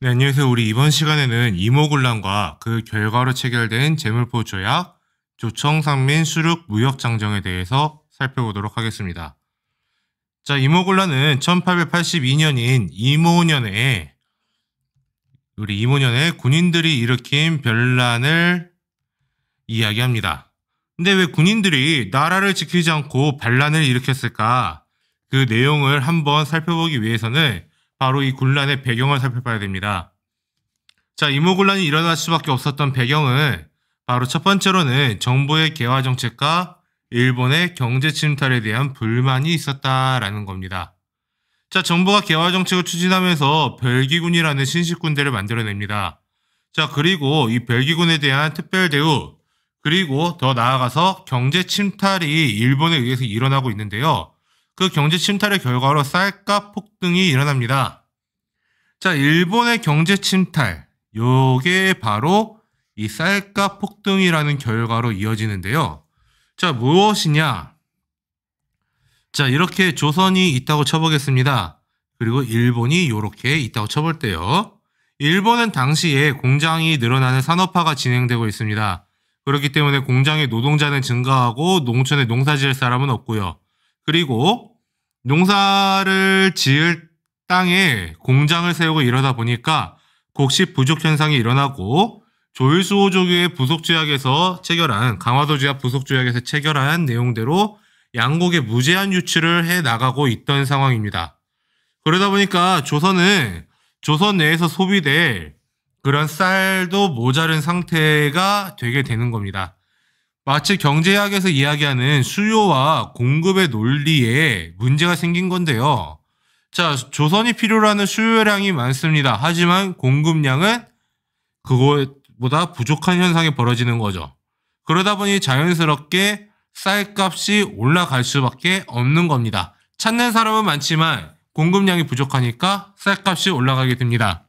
네, 안녕하세요. 우리 이번 시간에는 이모군란과 그 결과로 체결된 재물포 조약, 조청산민 수륙 무역장정에 대해서 살펴보도록 하겠습니다. 자, 이모군란은 1882년인 이모년에 우리 이모년에 군인들이 일으킨 변란을 이야기합니다. 근데 왜 군인들이 나라를 지키지 않고 반란을 일으켰을까? 그 내용을 한번 살펴보기 위해서는 바로 이 군란의 배경을 살펴봐야 됩니다. 자, 이모군란이 일어날 수밖에 없었던 배경은 바로 첫 번째로는 정부의 개화 정책과 일본의 경제 침탈에 대한 불만이 있었다라는 겁니다. 자, 정부가 개화 정책을 추진하면서 별기군이라는 신식 군대를 만들어냅니다. 자, 그리고 이 별기군에 대한 특별 대우, 그리고 더 나아가서 경제 침탈이 일본에 의해서 일어나고 있는데요. 그 경제 침탈의 결과로 쌀값 폭등이 일어납니다. 자, 일본의 경제 침탈, 요게 바로 이 쌀값 폭등이라는 결과로 이어지는데요. 자, 무엇이냐? 자, 이렇게 조선이 있다고 쳐보겠습니다. 그리고 일본이 이렇게 있다고 쳐볼 때요. 일본은 당시에 공장이 늘어나는 산업화가 진행되고 있습니다. 그렇기 때문에 공장의 노동자는 증가하고 농촌에 농사 지을 사람은 없고요. 그리고 농사를 지을 땅에 공장을 세우고 이러다 보니까 곡식 부족 현상이 일어나고 조일수호조교의 부속조약에서 체결한 강화도조약 부속조약에서 체결한 내용대로 양국의 무제한 유출을 해 나가고 있던 상황입니다. 그러다 보니까 조선은 조선 내에서 소비될 그런 쌀도 모자른 상태가 되게 되는 겁니다. 마치 경제학에서 이야기하는 수요와 공급의 논리에 문제가 생긴 건데요. 자, 조선이 필요로 하는 수요량이 많습니다. 하지만 공급량은 그것보다 부족한 현상이 벌어지는 거죠. 그러다 보니 자연스럽게 쌀값이 올라갈 수밖에 없는 겁니다. 찾는 사람은 많지만 공급량이 부족하니까 쌀값이 올라가게 됩니다.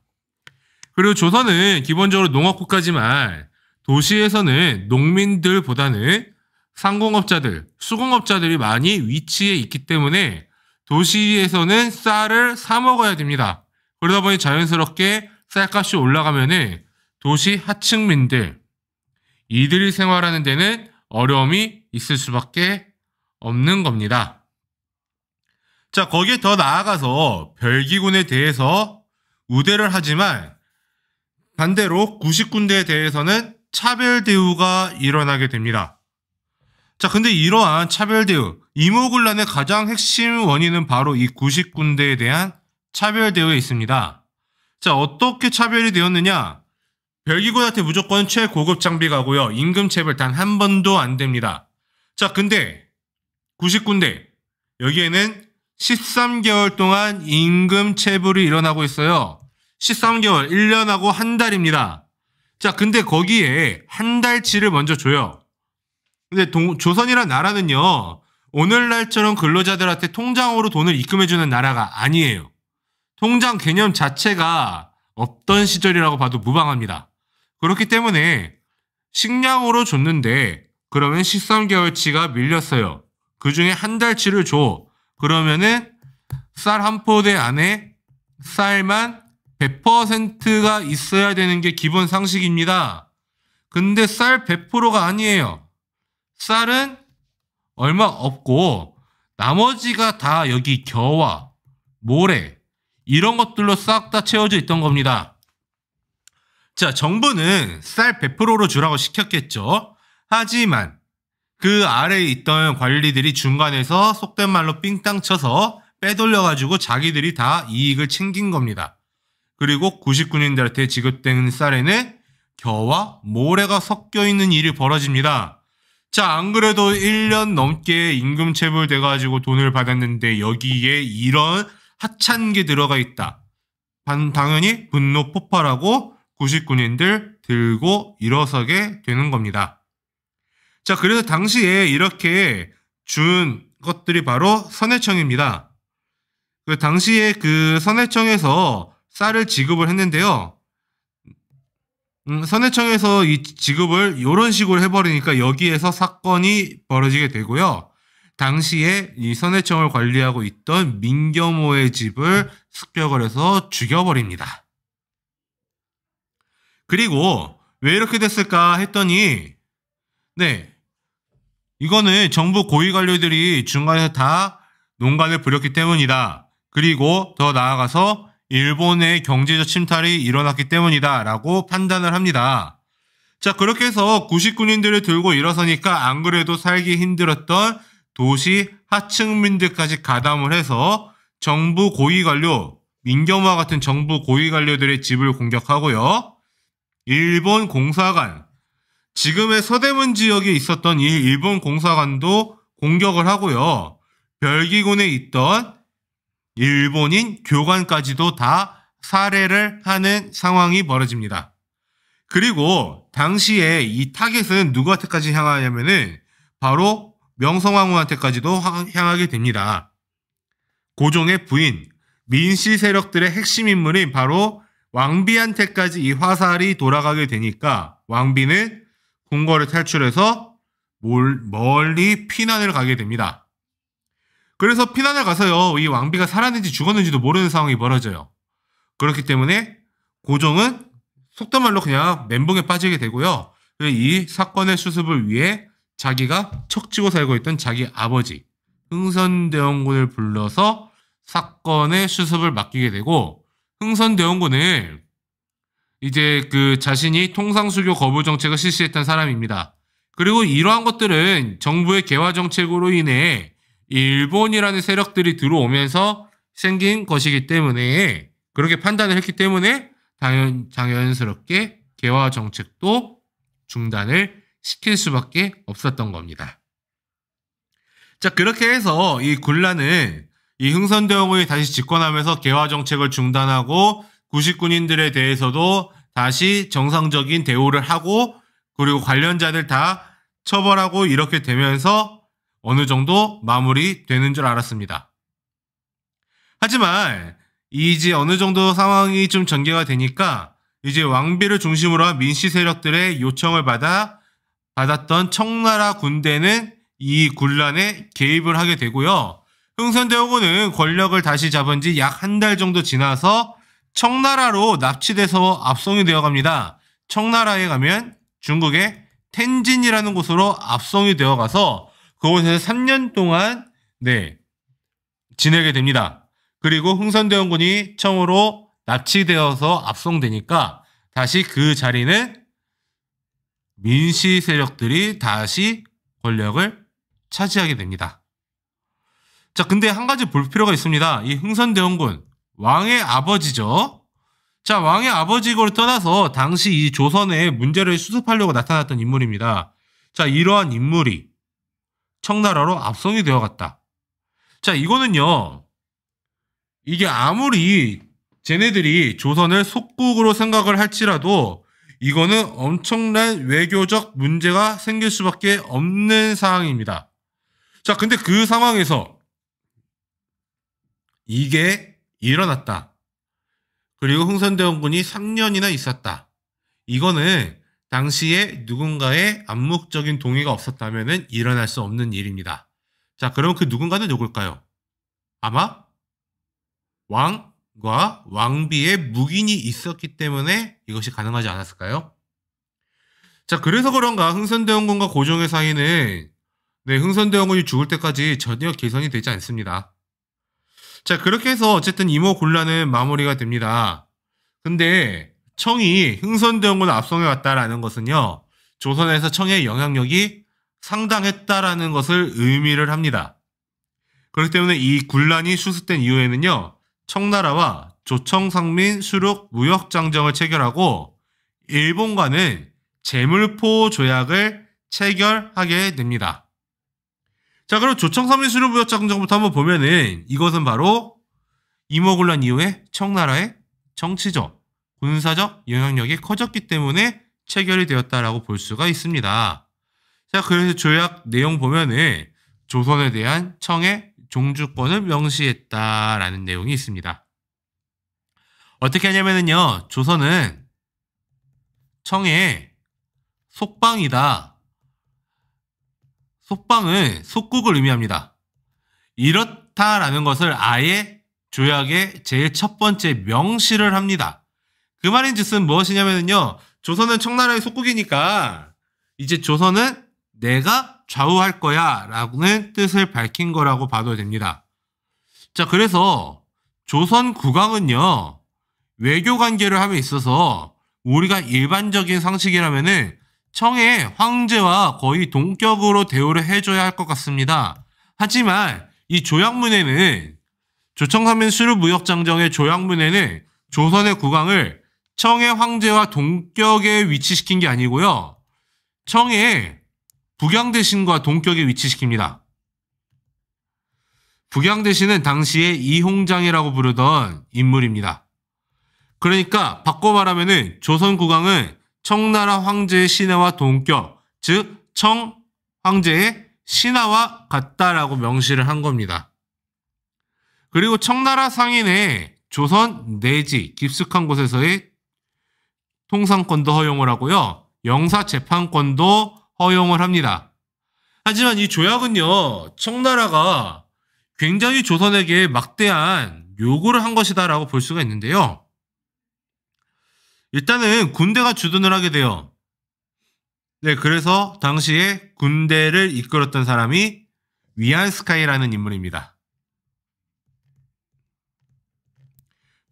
그리고 조선은 기본적으로 농업국가지만 도시에서는 농민들보다는 상공업자들, 수공업자들이 많이 위치해 있기 때문에 도시에서는 쌀을 사 먹어야 됩니다. 그러다 보니 자연스럽게 쌀값이 올라가면은 도시 하층민들, 이들이 생활하는 데는 어려움이 있을 수밖에 없는 겁니다. 자, 거기에 더 나아가서 별기군에 대해서 우대를 하지만 반대로 구식군대에 대해서는 차별 대우가 일어나게 됩니다. 자, 근데 이러한 차별 대우, 이모군란의 가장 핵심 원인은 바로 이 구식군대에 대한 차별 대우에 있습니다. 자, 어떻게 차별이 되었느냐? 별기군한테 무조건 최고급 장비 가고요. 임금체불 단 한 번도 안 됩니다. 자, 근데 구식군대 여기에는 13개월 동안 임금체불이 일어나고 있어요. 13개월, 1년하고 한 달입니다. 자, 근데 거기에 한 달치를 먼저 줘요. 근데 조선이란 나라는요, 오늘날처럼 근로자들한테 통장으로 돈을 입금해주는 나라가 아니에요. 통장 개념 자체가 없던 시절이라고 봐도 무방합니다. 그렇기 때문에 식량으로 줬는데 그러면 13개월치가 밀렸어요. 그 중에 한 달치를 줘. 그러면은 쌀 한 포대 안에 쌀만 100%가 있어야 되는 게 기본 상식입니다. 근데 쌀 100%가 아니에요. 쌀은 얼마 없고 나머지가 다 여기 겨와, 모래 이런 것들로 싹 다 채워져 있던 겁니다. 자, 정부는 쌀 100%로 주라고 시켰겠죠. 하지만 그 아래에 있던 관리들이 중간에서 속된 말로 삥땅 쳐서 빼돌려가지고 자기들이 다 이익을 챙긴 겁니다. 그리고 구식군인들한테 지급된 쌀에는 겨와 모래가 섞여 있는 일이 벌어집니다. 자, 안 그래도 1년 넘게 임금체불 돼가지고 돈을 받았는데 여기에 이런 하찮은 게 들어가 있다. 당연히 분노 폭발하고 구식군인들 들고 일어서게 되는 겁니다. 자, 그래서 당시에 이렇게 준 것들이 바로 선해청입니다. 그 당시에 그 선해청에서 쌀을 지급을 했는데요. 선해청에서 이 지급을 이런 식으로 해버리니까 여기에서 사건이 벌어지게 되고요. 당시에 이 선해청을 관리하고 있던 민겸호의 집을 습격을 해서 죽여버립니다. 그리고 왜 이렇게 됐을까 했더니 네, 이거는 정부 고위 관료들이 중간에서 다 농간을 부렸기 때문이다. 그리고 더 나아가서 일본의 경제적 침탈이 일어났기 때문이다 라고 판단을 합니다. 자, 그렇게 해서 99년들을 들고 일어서니까 안 그래도 살기 힘들었던 도시 하층민들까지 가담을 해서 정부 고위 관료, 민경화 같은 정부 고위 관료들의 집을 공격하고요. 일본 공사관, 지금의 서대문 지역에 있었던 이 일본 공사관도 공격을 하고요. 별기군에 있던 일본인 교관까지도 다 살해를 하는 상황이 벌어집니다. 그리고 당시에 이 타겟은 누구한테까지 향하냐면은 바로 명성황후한테까지도 향하게 됩니다. 고종의 부인, 민씨 세력들의 핵심 인물인 바로 왕비한테까지 이 화살이 돌아가게 되니까 왕비는 궁궐을 탈출해서 멀리 피난을 가게 됩니다. 그래서 피난을 가서요, 이 왕비가 살았는지 죽었는지도 모르는 상황이 벌어져요. 그렇기 때문에 고종은 속된 말로 그냥 멘붕에 빠지게 되고요. 이 사건의 수습을 위해 자기가 척지고 살고 있던 자기 아버지 흥선대원군을 불러서 사건의 수습을 맡기게 되고, 흥선대원군은 이제 그 자신이 통상수교 거부 정책을 실시했던 사람입니다. 그리고 이러한 것들은 정부의 개화 정책으로 인해 일본이라는 세력들이 들어오면서 생긴 것이기 때문에, 그렇게 판단을 했기 때문에 당연스럽게 개화 정책도 중단을 시킬 수밖에 없었던 겁니다. 자, 그렇게 해서 이 군란은 이 흥선대원군이 다시 집권하면서 개화 정책을 중단하고 99인들에 대해서도 다시 정상적인 대우를 하고, 그리고 관련자들 다 처벌하고 이렇게 되면서 어느 정도 마무리되는 줄 알았습니다. 하지만 이제 어느 정도 상황이 좀 전개가 되니까 이제 왕비를 중심으로 한 민씨 세력들의 요청을 받았던 청나라 군대는 이 군란에 개입을 하게 되고요. 흥선대원군은 권력을 다시 잡은 지 약 한 달 정도 지나서 청나라로 납치돼서 압송이 되어 갑니다. 청나라에 가면 중국의 텐진이라는 곳으로 압송이 되어 가서 그곳에서 3년 동안 지내게 됩니다. 그리고 흥선대원군이 청으로 납치되어서 압송되니까 다시 그 자리는 민씨 세력들이 다시 권력을 차지하게 됩니다. 자, 근데 한 가지 볼 필요가 있습니다. 이 흥선대원군, 왕의 아버지죠. 자, 왕의 아버지고를 떠나서 당시 이 조선의 문제를 수습하려고 나타났던 인물입니다. 자, 이러한 인물이 청나라로 압송이 되어갔다. 자, 이거는요, 이게 아무리 쟤네들이 조선을 속국으로 생각을 할지라도 이거는 엄청난 외교적 문제가 생길 수밖에 없는 상황입니다. 자, 근데 그 상황에서 이게 일어났다. 그리고 흥선대원군이 3년이나 있었다. 이거는 당시에 누군가의 암묵적인 동의가 없었다면 일어날 수 없는 일입니다. 자, 그럼 그 누군가는 누굴까요? 아마 왕과 왕비의 묵인이 있었기 때문에 이것이 가능하지 않았을까요? 자, 그래서 그런가 흥선대원군과 고종의 사이는 흥선대원군이 죽을 때까지 전혀 개선이 되지 않습니다. 자, 그렇게 해서 어쨌든 임오군란은 마무리가 됩니다. 근데 청이 흥선대원군을 압송해 왔다라는 것은요, 조선에서 청의 영향력이 상당했다라는 것을 의미를 합니다. 그렇기 때문에 이 군란이 수습된 이후에는요, 청나라와 조청상민 수륙 무역장정을 체결하고 일본과는 제물포 조약을 체결하게 됩니다. 자, 그럼 조청상민 수륙 무역장정부터 한번 보면은 이것은 바로 임오군란 이후에 청나라의 정치적, 군사적 영향력이 커졌기 때문에 체결이 되었다라고 볼 수가 있습니다. 자, 그래서 조약 내용 보면은 조선에 대한 청의 종주권을 명시했다라는 내용이 있습니다. 어떻게 하냐면요, 조선은 청의 속방이다. 속방은 속국을 의미합니다. 이렇다라는 것을 아예 조약의 제일 첫 번째 명시를 합니다. 그 말인 즉슨 무엇이냐면요, 조선은 청나라의 속국이니까 이제 조선은 내가 좌우할 거야 라는 뜻을 밝힌 거라고 봐도 됩니다. 자, 그래서 조선 국왕은요, 외교 관계를 함에 있어서 우리가 일반적인 상식이라면은 청의 황제와 거의 동격으로 대우를 해줘야 할 것 같습니다. 하지만 이 조약문에는, 조청삼민 수륙무역장정의 조약문에는 조선의 국왕을 청의 황제와 동격에 위치시킨 게 아니고요, 청의 북양대신과 동격에 위치시킵니다. 북양대신은 당시에 이홍장이라고 부르던 인물입니다. 그러니까 바꿔 말하면은 조선 국왕은 청나라 황제의 신하와 동격, 즉 청 황제의 신하와 같다라고 명시를 한 겁니다. 그리고 청나라 상인의 조선 내지 깊숙한 곳에서의 통상권도 허용을 하고요, 영사 재판권도 허용을 합니다. 하지만 이 조약은요, 청나라가 굉장히 조선에게 막대한 요구를 한 것이다라고 볼 수가 있는데요. 일단은 군대가 주둔을 하게 돼요. 네, 그래서 당시에 군대를 이끌었던 사람이 위안스카이라는 인물입니다.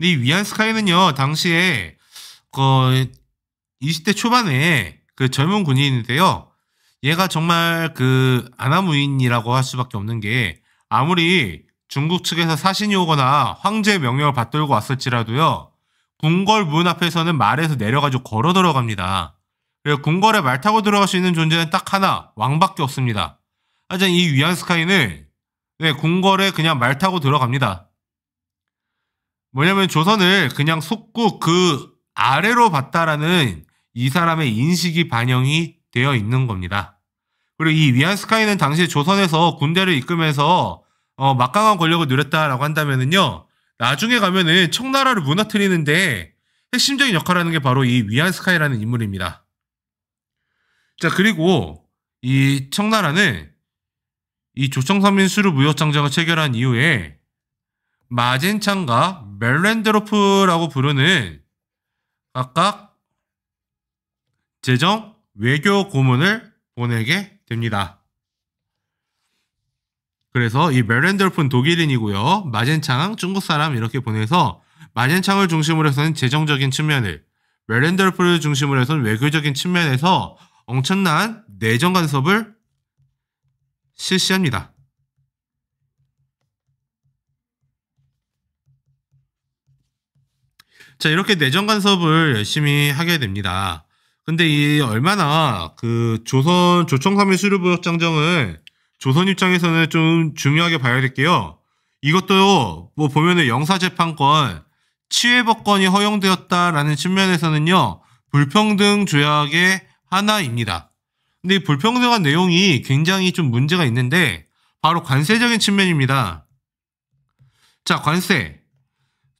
이 위안스카이는요, 당시에 20대 초반에 그 젊은 군인인데요. 얘가 정말 그 아나무인이라고 할 수밖에 없는 게, 아무리 중국 측에서 사신이 오거나 황제의 명령을 받들고 왔을지라도요, 궁궐 문 앞에서는 말에서 내려가지고 걸어 들어갑니다. 그리고 궁궐에 말 타고 들어갈 수 있는 존재는 딱 하나, 왕밖에 없습니다. 하지만 이 위안스카이는 궁궐에 그냥 말 타고 들어갑니다. 뭐냐면 조선을 그냥 속국 그 아래로 봤다라는 이 사람의 인식이 반영이 되어 있는 겁니다. 그리고 이 위안스카이는 당시 조선에서 군대를 이끌면서 막강한 권력을 누렸다라고 한다면은요, 나중에 가면은 청나라를 무너뜨리는데 핵심적인 역할을 하는 게 바로 이 위안스카이라는 인물입니다. 자, 그리고 이 청나라는 이 조청삼민 수륙무역장정을 체결한 이후에 마젠창과 멜렌드로프라고 부르는 각각 재정 외교 고문을 보내게 됩니다. 그래서 이 멜렌드로프는 독일인이고요, 마젠창 중국 사람 이렇게 보내서 마젠창을 중심으로 해서는 재정적인 측면을, 멜렌드로프를 중심으로 해서는 외교적인 측면에서 엄청난 내정 간섭을 실시합니다. 자, 이렇게 내정 간섭을 열심히 하게 됩니다. 근데 이 얼마나 그 조청삼민 수륙무역장정을 조선 입장에서는 좀 중요하게 봐야 될게요. 이것도 뭐 보면은 영사재판권, 치외법권이 허용되었다라는 측면에서는요, 불평등 조약의 하나입니다. 근데 이 불평등한 내용이 굉장히 좀 문제가 있는데 바로 관세적인 측면입니다. 자, 관세.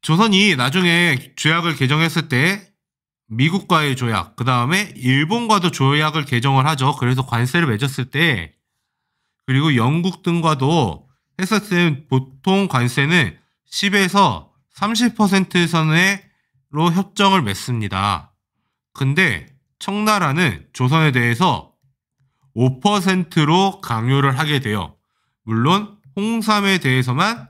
조선이 나중에 조약을 개정했을 때 미국과의 조약, 그 다음에 일본과도 조약을 개정을 하죠. 그래서 관세를 맺었을 때, 그리고 영국 등과도 했을 때 보통 관세는 10에서 30% 선으로 협정을 맺습니다. 근데 청나라는 조선에 대해서 5%로 강요를 하게 돼요. 물론 홍삼에 대해서만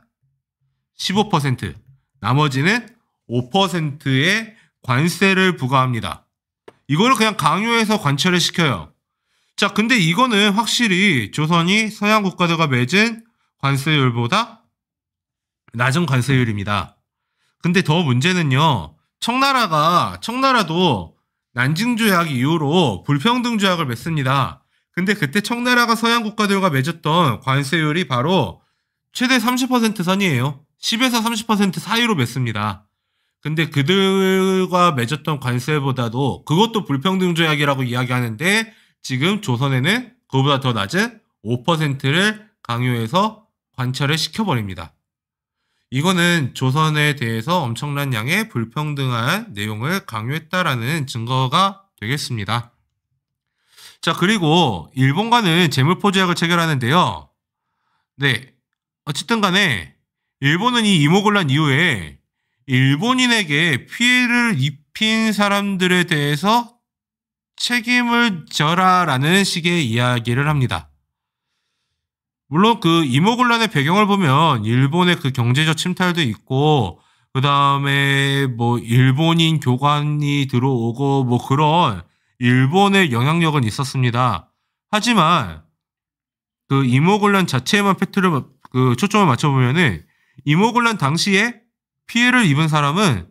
15%, 나머지는 5%의 관세를 부과합니다. 이거를 그냥 강요해서 관철을 시켜요. 자, 근데 이거는 확실히 조선이 서양 국가들과 맺은 관세율보다 낮은 관세율입니다. 근데 더 문제는요, 청나라도 난징조약 이후로 불평등조약을 맺습니다. 근데 그때 청나라가 서양 국가들과 맺었던 관세율이 바로 최대 30% 선이에요. 10에서 30% 사이로 맺습니다. 근데 그들과 맺었던 관세보다도, 그것도 불평등조약이라고 이야기하는데 지금 조선에는 그보다 더 낮은 5%를 강요해서 관철을 시켜버립니다. 이거는 조선에 대해서 엄청난 양의 불평등한 내용을 강요했다라는 증거가 되겠습니다. 자, 그리고 일본과는 재물포조약을 체결하는데요. 네, 어쨌든 간에 일본은 이 이모곤란 이후에 일본인에게 피해를 입힌 사람들에 대해서 책임을 져라라는 식의 이야기를 합니다. 물론 그 이모군란의 배경을 보면 일본의 그 경제적 침탈도 있고 그 다음에 뭐 일본인 교관이 들어오고 뭐 그런 일본의 영향력은 있었습니다. 하지만 그 이모군란 자체에만 팩트를 그 초점을 맞춰보면은 이모군란 당시에 피해를 입은 사람은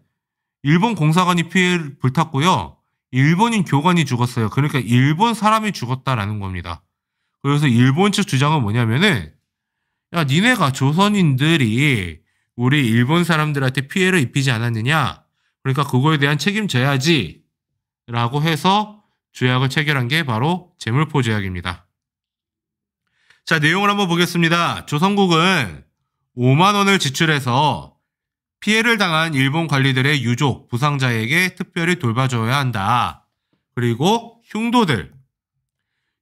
일본 공사관이 피해를 불탔고요. 일본인 교관이 죽었어요. 그러니까 일본 사람이 죽었다라는 겁니다. 그래서 일본 측 주장은 뭐냐면은 야, 니네가 조선인들이 우리 일본 사람들한테 피해를 입히지 않았느냐? 그러니까 그거에 대한 책임져야지 라고 해서 조약을 체결한 게 바로 제물포 조약입니다. 자, 내용을 한번 보겠습니다. 조선국은 5만 원을 지출해서 피해를 당한 일본 관리들의 유족, 부상자에게 특별히 돌봐줘야 한다. 그리고 흉도들.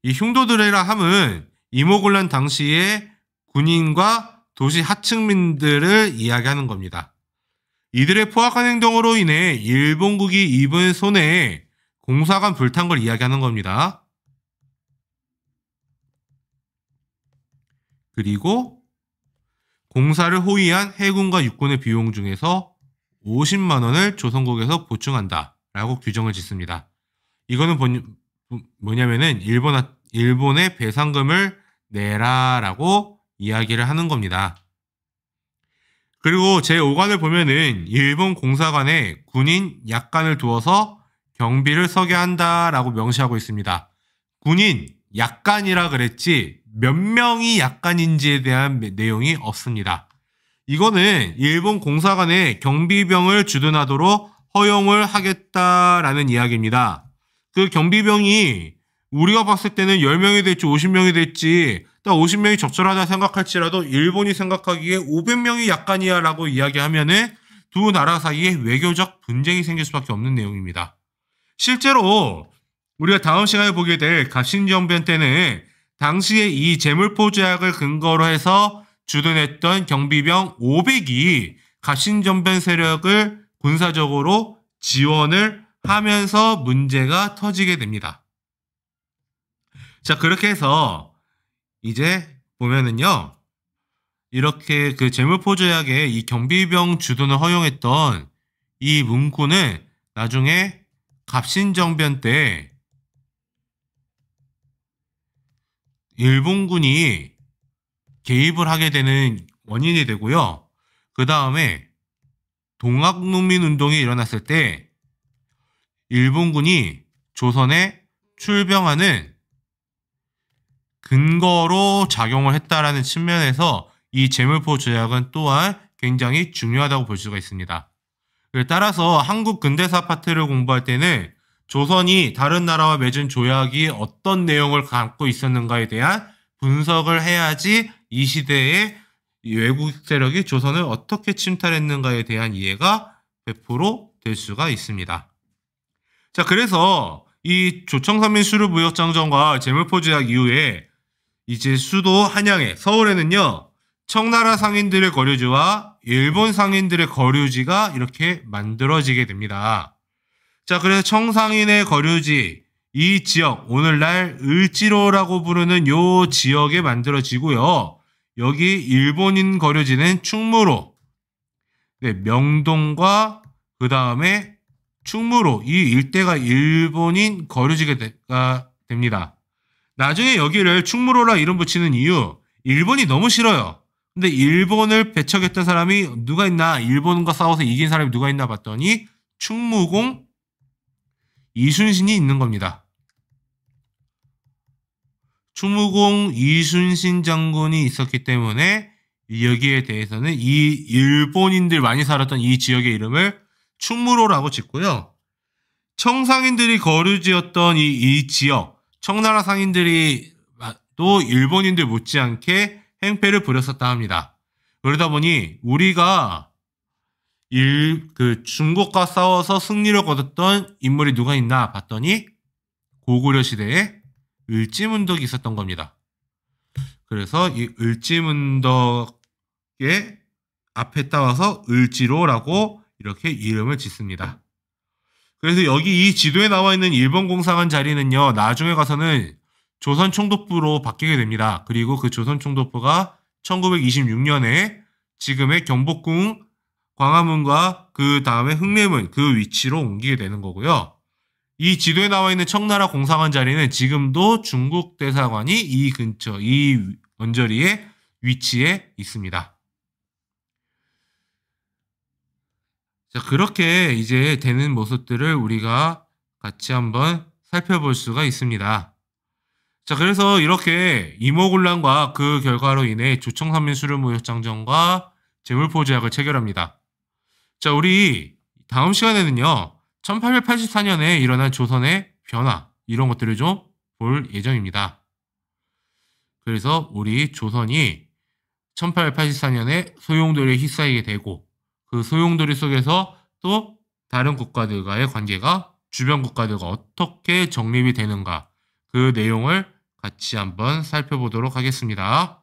이 흉도들이라 함은 이모군란 당시에 군인과 도시 하층민들을 이야기하는 겁니다. 이들의 포악한 행동으로 인해 일본국이 입은 손해에 공사관 불탄 걸 이야기하는 겁니다. 그리고 공사를 호위한 해군과 육군의 비용 중에서 50만 원을 조선국에서 보충한다 라고 규정을 짓습니다. 이거는 뭐냐면은 일본의 배상금을 내라라고 이야기를 하는 겁니다. 그리고 제5관을 보면은 일본 공사관에 군인 약관을 두어서 경비를 서게 한다라고 명시하고 있습니다. 군인 약관이라 그랬지 몇 명이 약관인지에 대한 내용이 없습니다. 이거는 일본 공사관에 경비병을 주둔하도록 허용을 하겠다라는 이야기입니다. 그 경비병이 우리가 봤을 때는 10명이 됐지 50명이 됐지 딱 50명이 적절하다 생각할지라도 일본이 생각하기에 500명이 약관이야 라고 이야기하면은 두 나라 사이에 외교적 분쟁이 생길 수밖에 없는 내용입니다. 실제로 우리가 다음 시간에 보게 될 갑신정변 때는 당시에 이 제물포 조약을 근거로 해서 주둔했던 경비병 500이 갑신정변 세력을 군사적으로 지원을 하면서 문제가 터지게 됩니다. 자, 그렇게 해서 이제 보면은요, 이렇게 그 제물포 조약에 이 경비병 주둔을 허용했던 이 문구는 나중에 갑신정변 때 일본군이 개입을 하게 되는 원인이 되고요. 그 다음에 동학농민운동이 일어났을 때 일본군이 조선에 출병하는 근거로 작용을 했다라는 측면에서 이 제물포 조약은 또한 굉장히 중요하다고 볼 수가 있습니다. 따라서 한국 근대사 파트를 공부할 때는 조선이 다른 나라와 맺은 조약이 어떤 내용을 갖고 있었는가에 대한 분석을 해야지 이 시대의 외국 세력이 조선을 어떻게 침탈했는가에 대한 이해가 100% 될 수가 있습니다. 자, 그래서 이 조청산민 수르무역장정과 제물포 조약 이후에 이제 수도 한양에 서울에는요 청나라 상인들의 거류지와 일본 상인들의 거류지가 이렇게 만들어지게 됩니다. 자, 그래서 청상인의 거류지 이 지역 오늘날 을지로라고 부르는 요 지역에 만들어지고요. 여기 일본인 거류지는 충무로, 네, 명동과 그 다음에 충무로 이 일대가 일본인 거류지가 됩니다. 나중에 여기를 충무로라 이름 붙이는 이유, 일본이 너무 싫어요. 근데 일본을 배척했던 사람이 누가 있나, 일본과 싸워서 이긴 사람이 누가 있나 봤더니 충무공 이순신이 있는 겁니다. 충무공 이순신 장군이 있었기 때문에 여기에 대해서는 이 일본인들 많이 살았던 이 지역의 이름을 충무로라고 짓고요. 청상인들이 거류지였던 이 지역, 청나라 상인들이 또 일본인들 못지않게 행패를 부렸었다 합니다. 그러다 보니 우리가 중국과 싸워서 승리를 거뒀던 인물이 누가 있나 봤더니 고구려 시대에 을지문덕이 있었던 겁니다. 그래서 이 을지문덕의 앞에 따와서 을지로라고 이렇게 이름을 짓습니다. 그래서 여기 이 지도에 나와 있는 일본 공사관 자리는요, 나중에 가서는 조선 총독부로 바뀌게 됩니다. 그리고 그 조선 총독부가 1926년에 지금의 경복궁, 광화문과 그 다음에 흥례문 그 위치로 옮기게 되는 거고요. 이 지도에 나와 있는 청나라 공사관 자리는 지금도 중국 대사관이 이 근처, 이 언저리에 위치해 있습니다. 자, 그렇게 이제 되는 모습들을 우리가 같이 한번 살펴볼 수가 있습니다. 자, 그래서 이렇게 이모군란과 그 결과로 인해 조청산민 수령무역장정과 제물포조약을 체결합니다. 자, 우리 다음 시간에는요, 1884년에 일어난 조선의 변화, 이런 것들을 좀 볼 예정입니다. 그래서 우리 조선이 1884년에 소용돌이에 휩싸이게 되고, 그 소용돌이 속에서 또 다른 국가들과의 관계가, 주변 국가들과 어떻게 정립이 되는가, 그 내용을 같이 한번 살펴보도록 하겠습니다.